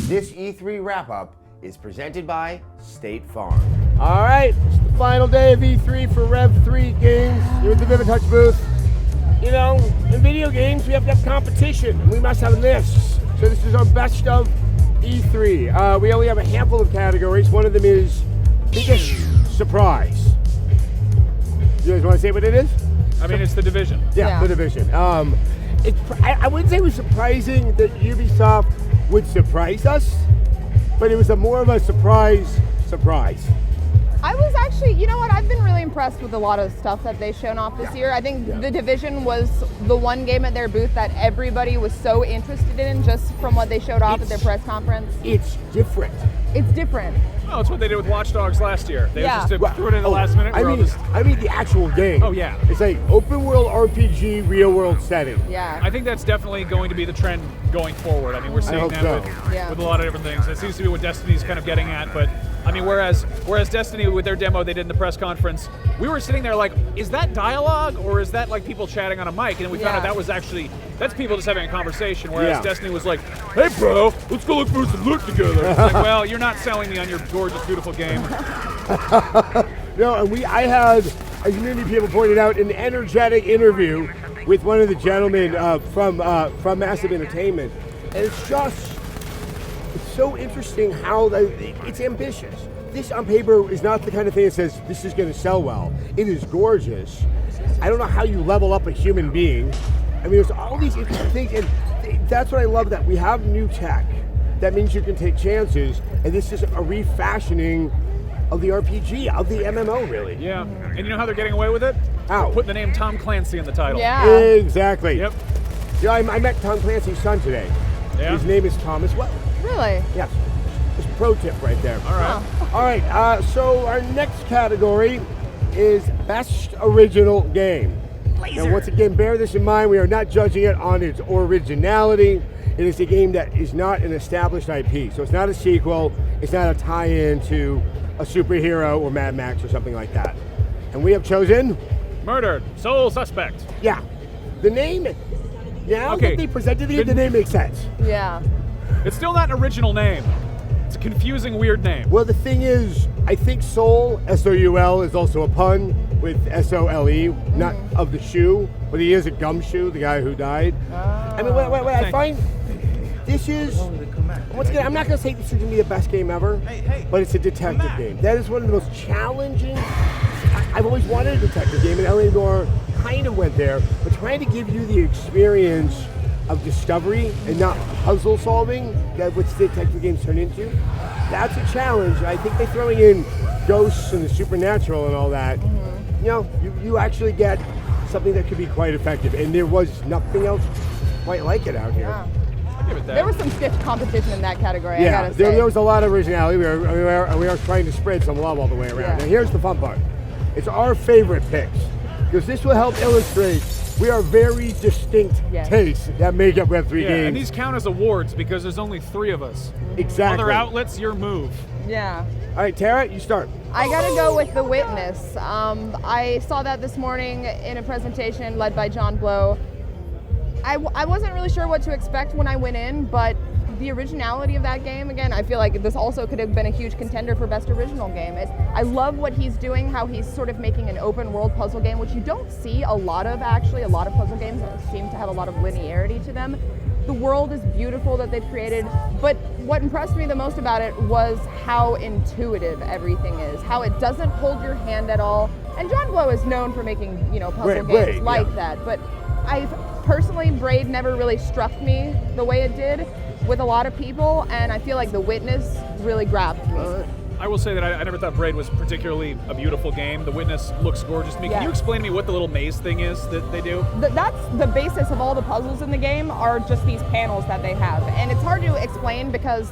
This E3 wrap-up is presented by State Farm. All right, it's the final day of E3 for Rev3Games. You're at the Vivid Touch booth. You know, in video games, we have to have competition. We must have this. So this is our best of E3. We only have a handful of categories. One of them is biggest surprise. You guys want to say what it is? I mean, it's The Division. Yeah. The Division. I wouldn't say it was surprising that Ubisoft would surprise us, but it was more of a surprise. I was actually, you know what, I've been really impressed with a lot of stuff that they've shown off this year. I think The Division was the one game at their booth that everybody was so interested in just from what they showed off at their press conference. It's different. It's different. Oh, it's what they did with Watch Dogs last year. They just threw it in the last minute. I mean the actual game. Oh, yeah. It's like open world RPG, real world setting. Yeah. I think that's definitely going to be the trend going forward. I mean, we're seeing that with a lot of different things. It seems to be what Destiny's kind of getting at, but I mean, whereas Destiny with their demo they did in the press conference, we were sitting there like, is that dialogue or is that like people chatting on a mic? And we found out that was actually, that's people just having a conversation, whereas Destiny was like, hey bro, let's go look for some loot together. It's like, well, you're not selling me on your gorgeous, beautiful game. No, and I had, as many people pointed out, an energetic interview with one of the gentlemen from Massive Entertainment. And it's so interesting how it's ambitious. This on paper is not the kind of thing that says this is going to sell well. It is gorgeous. I don't know how you level up a human being. I mean, there's all these interesting things, and that's what I love, that we have new tech. That means you can take chances, and this is a refashioning of the RPG, of the MMO, really. Yeah, and you know how they're getting away with it? How? Putting the name Tom Clancy in the title. Yeah. Exactly. Yep. Yeah, I met Tom Clancy's son today. Yeah? His name is Thomas Well. Really? Yes. Just a pro tip right there. All right. All right, so our next category is Best Original Game. Now, once again, bear this in mind, we are not judging it on its originality. It is a game that is not an established IP. So it's not a sequel, it's not a tie-in to a superhero or Mad Max or something like that. And we have chosen... Murdered. Sole Suspect. Yeah. The name, now that they presented the name makes sense. Yeah. It's still not an original name. It's a confusing, weird name. Well, the thing is, I think Soul, S-O-U-L, is also a pun with S-O-L-E, not of the shoe, but he is a gumshoe, the guy who died. I mean, what I find, this is, once again, I'm not going to say this is going to be the best game ever, but it's a detective game. That is one of the most challenging. I've always wanted a detective game, and L.A. Noire kind of went there, but trying to give you the experience of discovery and not puzzle solving that what detective games turn into, that's a challenge. I think they're throwing in ghosts and the supernatural and all that. You know, you actually get something that could be quite effective, and there was nothing else quite like it out here. Yeah. I'll give it that. There was some stiff competition in that category, I Yeah, gotta say. there was a lot of originality. We are trying to spread some love all the way around. Yeah. Now here's the fun part. It's our favorite picks, because this will help illustrate we are very distinct tastes that make up Rev3 Games. And these count as awards because there's only 3 of us. Exactly. Other outlets, your move. Yeah. All right, Tara, you start. I gotta go with The Witness. I saw that this morning in a presentation led by John Blow. I wasn't really sure what to expect when I went in, but the originality of that game, again, I feel like this also could have been a huge contender for Best Original Game. I love what he's doing, how he's sort of making an open world puzzle game, which you don't see a lot of, actually. A lot of puzzle games seem to have a lot of linearity to them. The world is beautiful that they've created, but what impressed me the most about it was how intuitive everything is, how it doesn't hold your hand at all. And John Blow is known for making, puzzle games like that, but personally, Braid never really struck me the way it did with a lot of people, and I feel like The Witness really grabbed me. I will say that I never thought Braid was particularly a beautiful game. The Witness looks gorgeous to me. Can you explain to me what the little maze thing is that they do? That's the basis of all the puzzles in the game, are just these panels that they have. And it's hard to explain because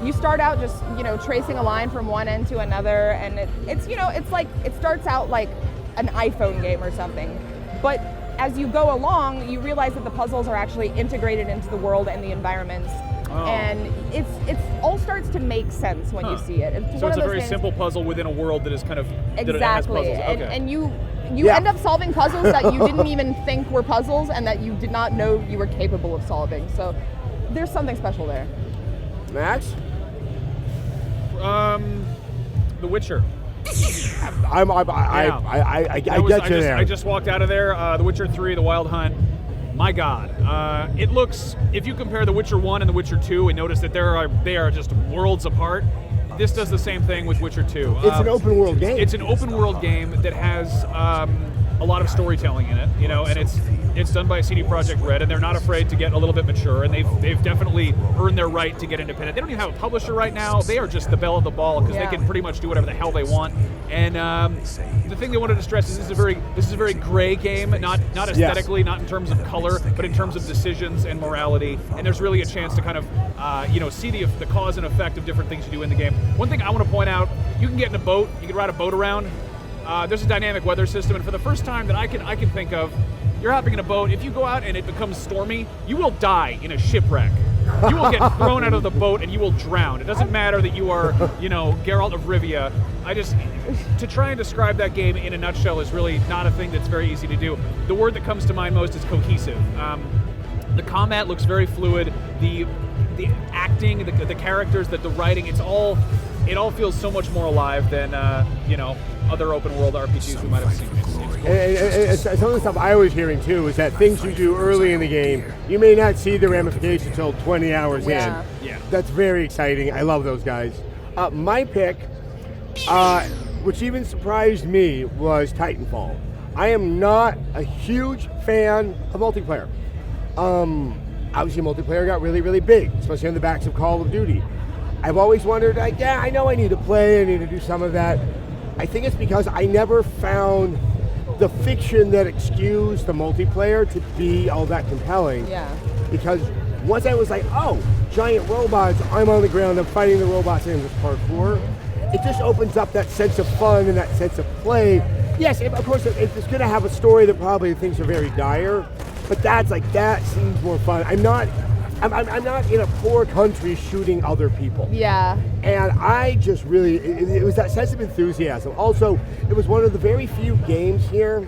you start out just, tracing a line from one end to another, and it's like, it starts out like an iPhone game or something. But as you go along, you realize that the puzzles are actually integrated into the world and the environments. And it all starts to make sense when you see it. So it's a very simple puzzle within a world that is kind of exactly. that has puzzles. And you you end up solving puzzles that you didn't even think were puzzles and that you did not know you were capable of solving. So there's something special there. Max? The Witcher. I get you there. I just walked out of there. The Witcher 3, The Wild Hunt. My God, it looks. If you compare The Witcher 1 and The Witcher 2, and notice that they are just worlds apart. This does the same thing with Witcher 2. It's an open world game. It's an open world game that has a lot of storytelling in it, you know, and it's done by CD Projekt Red, and they're not afraid to get a little bit mature, and they've definitely earned their right to get independent. They don't even have a publisher right now. They are just the belle of the ball because they can pretty much do whatever the hell they want. And the thing they wanted to stress is this is a very gray game, not aesthetically, not in terms of color, but in terms of decisions and morality. And there's really a chance to kind of see the cause and effect of different things you do in the game. One thing I want to point out: you can get in a boat, you can ride a boat around. There's a dynamic weather system, and for the first time that I can think of, you're hopping in a boat. If you go out and it becomes stormy, you will die in a shipwreck. You will get thrown out of the boat and you will drown. It doesn't matter that you are, Geralt of Rivia. To try and describe that game in a nutshell is really not a thing that's very easy to do. The word that comes to mind most is cohesive. The combat looks very fluid. The acting, the characters, the writing, it all feels so much more alive than other open world RPGs we might have seen. And some of the stuff I was hearing too is that things you do early in the game, you may not see the ramifications until 20 hours in. Yeah. That's very exciting. I love those guys. My pick, which even surprised me, was Titanfall. I am not a huge fan of multiplayer. Obviously, multiplayer got really, really big, especially on the backs of Call of Duty. I've always wondered, I know I need to play, I need to do some of that. I think it's because I never found the fiction that excused the multiplayer to be all that compelling. Yeah. Because once I was like, oh, giant robots, I'm on the ground, I'm fighting the robots in this parkour, it just opens up that sense of fun and that sense of play. Yes, of course, it's going to have a story that probably things are very dire, but that seems more fun. I'm not in a poor country shooting other people. Yeah. And I just really, it was that sense of enthusiasm. Also, it was one of the very few games here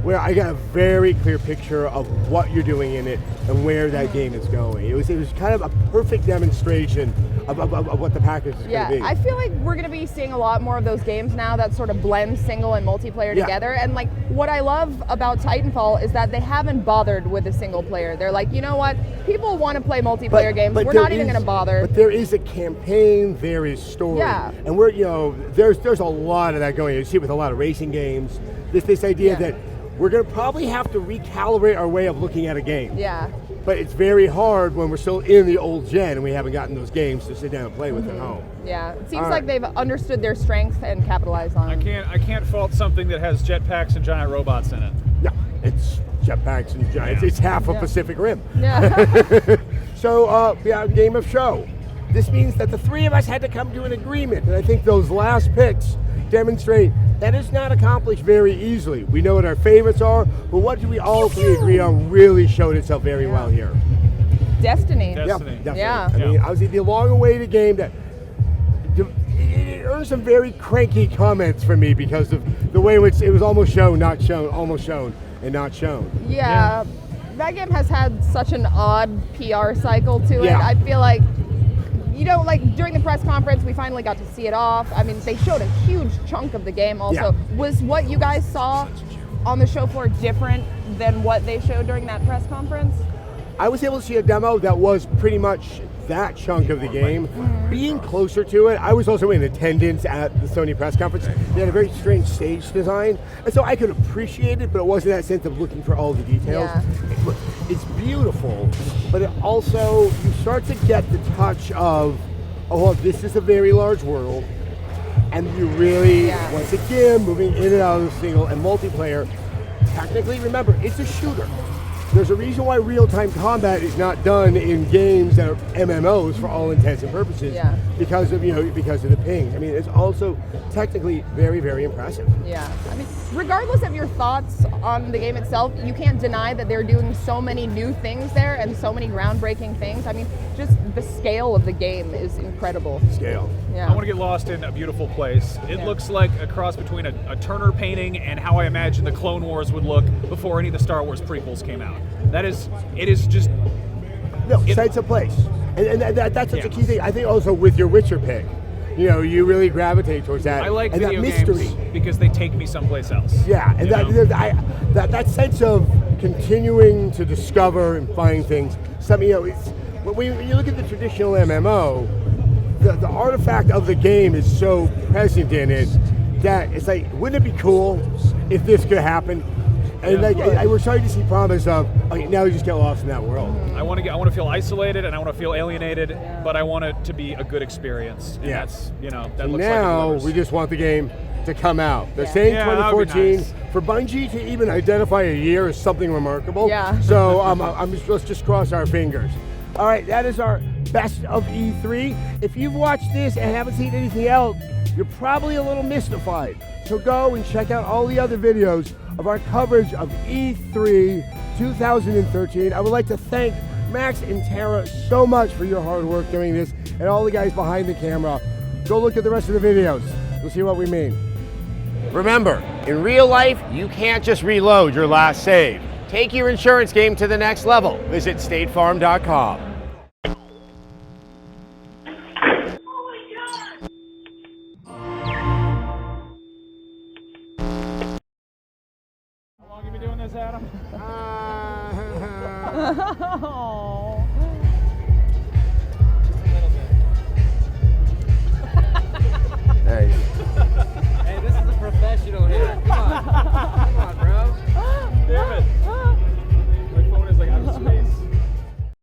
where I got a very clear picture of what you're doing in it and where that game is going. It was kind of a perfect demonstration of what the package is going to be. I feel like we're going to be seeing a lot more of those games now that sort of blend single and multiplayer together. And like what I love about Titanfall is that they haven't bothered with a single player. They're like, you know what? People want to play multiplayer games. We're not even going to bother. But there is a campaign, there is story. Yeah. And there's a lot of that going on. You see it with a lot of racing games. This idea that we're going to probably have to recalibrate our way of looking at a game. Yeah. But it's very hard when we're still in the old gen and we haven't gotten those games to sit down and play with at home. Yeah, it seems like they've understood their strengths and capitalized on it. I can't fault something that has jetpacks and giant robots in it. No, it's jetpacks and giants. It's half of Pacific Rim. Yeah. So, game of show. This means that the three of us had to come to an agreement, and I think those last picks demonstrate that is not accomplished very easily. We know what our favorites are, but what do we all three agree on really showed itself very well here? Destiny. Yeah, definitely. Yeah. I mean, obviously the long-awaited game that it earned some very cranky comments from me because of the way in which it was almost shown, not shown, almost shown, and not shown. Yeah. That game has had such an odd PR cycle to it. Yeah. I feel like, during the press conference, we finally got to see it off. I mean, they showed a huge chunk of the game also. Yeah. Was what you guys saw on the show floor different than what they showed during that press conference? I was able to see a demo that was pretty much that chunk of the game. Being closer to it, I was also in attendance at the Sony press conference. They had a very strange stage design, and so I could appreciate it, but it wasn't that sense of looking for all the details. Yeah. It's beautiful, but it also, you start to get the touch of, this is a very large world, and you really, once again, moving in and out of the single and multiplayer, technically, remember, it's a shooter. there's a reason why real-time combat is not done in games that are MMOs for all intents and purposes. Yeah. Because of the ping. I mean, it's also technically very, very impressive. Yeah, I mean, regardless of your thoughts on the game itself, you can't deny that they're doing so many new things there and so many groundbreaking things. I mean, just the scale of the game is incredible. Scale. Yeah. I want to get lost in a beautiful place. It looks like a cross between a Turner painting and how I imagine the Clone Wars would look before any of the Star Wars prequels came out. It is just... No, sense of place. And that's such a key thing. I think also with your Witcher pick, you really gravitate towards that. I like and video that mystery. games because they take me someplace else. Yeah, and that sense of continuing to discover and find things. Something, when you look at the traditional MMO, the artifact of the game is so present in it that it's like, wouldn't it be cool if this could happen? And we're starting to see promise of, now you just get lost in that world. I want to feel isolated and I want to feel alienated, but I want it to be a good experience. And that's, that looks now like it we just want the game to come out. They're Yeah. saying Yeah, that would be 2014. nice. For Bungie to even identify a year is something remarkable. Yeah. So let's just cross our fingers. All right, that is our best of E3. If you've watched this and haven't seen anything else, you're probably a little mystified. So go and check out all the other videos of our coverage of E3 2013. I would like to thank Max and Tara so much for your hard work doing this, and all the guys behind the camera. Go look at the rest of the videos. You'll see what we mean. Remember, in real life, you can't just reload your last save. Take your insurance game to the next level. Visit statefarm.com. How long have you been doing this, Adam?